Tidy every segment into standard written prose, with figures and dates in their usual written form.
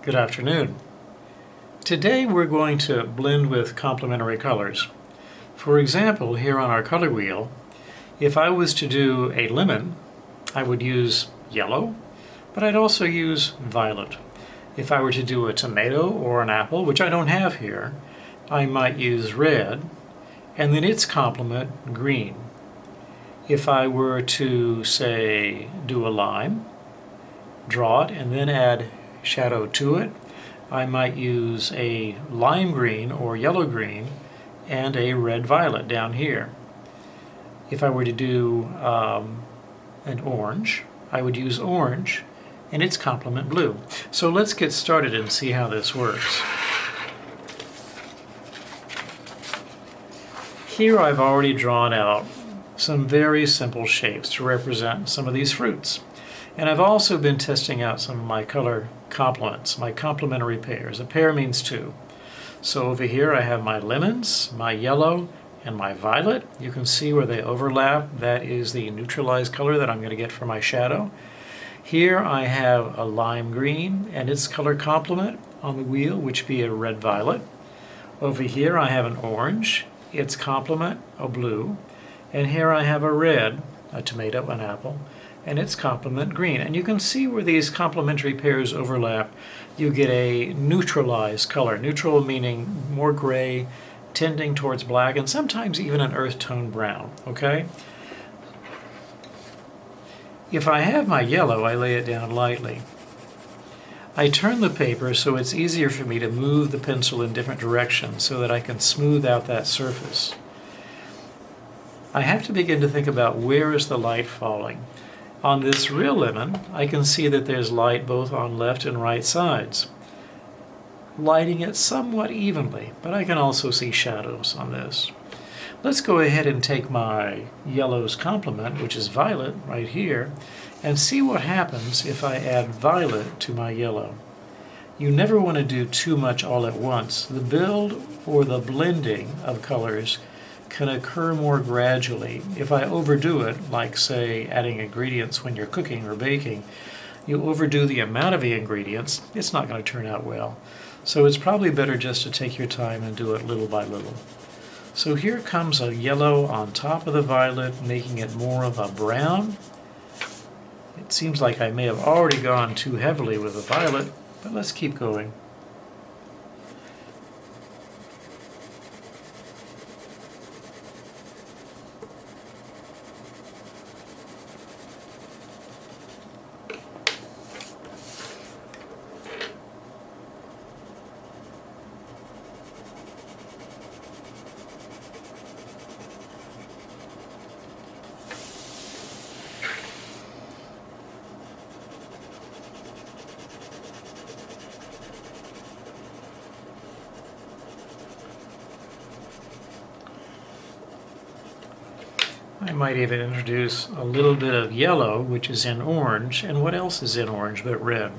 Good afternoon. Today we're going to blend with complementary colors. For example, here on our color wheel, if I was to do a lemon, I would use yellow, but I'd also use violet. If I were to do a tomato or an apple, which I don't have here, I might use red, and then its complement, green. If I were to, say, do a lime, draw it, and then add shadow to it, I might use a lime green or yellow green and a red violet down here. If I were to do an orange, I would use orange and its complement blue. So let's get started and see how this works. Here I've already drawn out some very simple shapes to represent some of these fruits. And I've also been testing out some of my color complements, my complementary pairs. A pair means two. So over here I have my lemons, my yellow, and my violet. You can see where they overlap. That is the neutralized color that I'm going to get for my shadow. Here I have a lime green and its color complement on the wheel, which be a red violet. Over here I have an orange, its complement a blue. And here I have a red, a tomato, an apple, and its complement green. And you can see where these complementary pairs overlap. You get a neutralized color. Neutral meaning more gray, tending towards black, and sometimes even an earth tone brown, okay? If I have my yellow, I lay it down lightly. I turn the paper so it's easier for me to move the pencil in different directions so that I can smooth out that surface. I have to begin to think about where is the light falling. On this real lemon, I can see that there's light both on left and right sides, lighting it somewhat evenly, but I can also see shadows on this. Let's go ahead and take my yellow's complement, which is violet, right here, and see what happens if I add violet to my yellow. You never want to do too much all at once. The build or the blending of colors can occur more gradually. If I overdo it, like say adding ingredients when you're cooking or baking, you overdo the amount of the ingredients, it's not going to turn out well. So it's probably better just to take your time and do it little by little. So here comes a yellow on top of the violet, making it more of a brown. It seems like I may have already gone too heavily with the violet, but let's keep going. I might even introduce a little bit of yellow, which is in orange, and what else is in orange but red?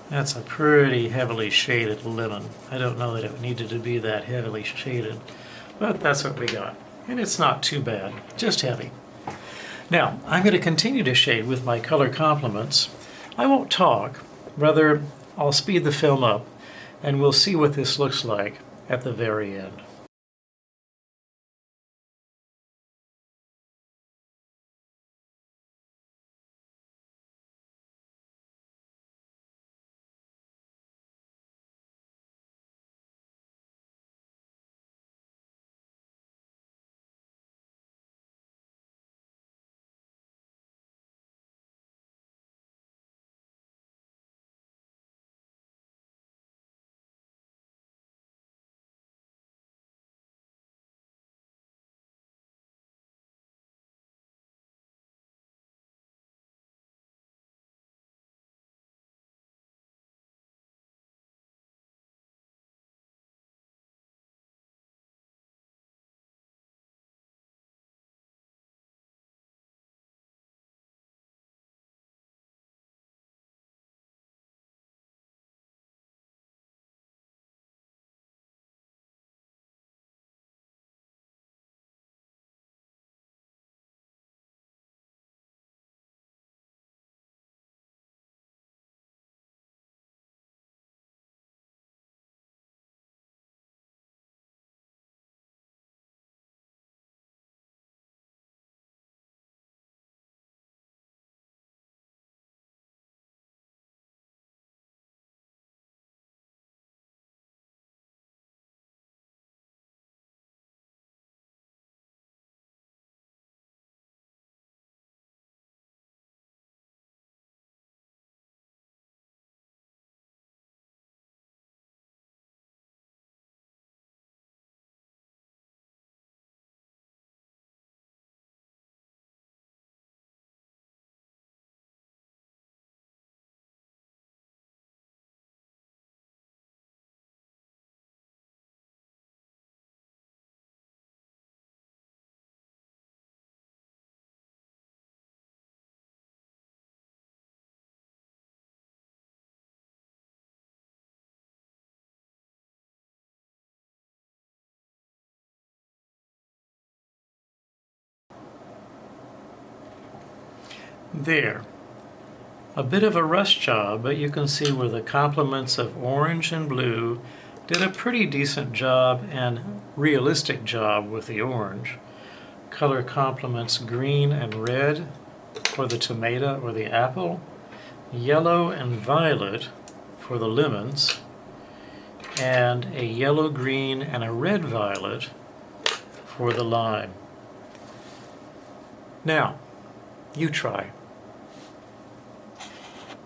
That's a pretty heavily shaded lemon. I don't know that it needed to be that heavily shaded, but that's what we got. And it's not too bad, just heavy. Now, I'm going to continue to shade with my color complements. I won't talk, rather I'll speed the film up, and we'll see what this looks like at the very end. There. A bit of a rush job, but you can see where the complements of orange and blue did a pretty decent job and realistic job with the orange. Color complements green and red for the tomato or the apple, yellow and violet for the lemons, and a yellow-green and a red-violet for the lime. Now, you try.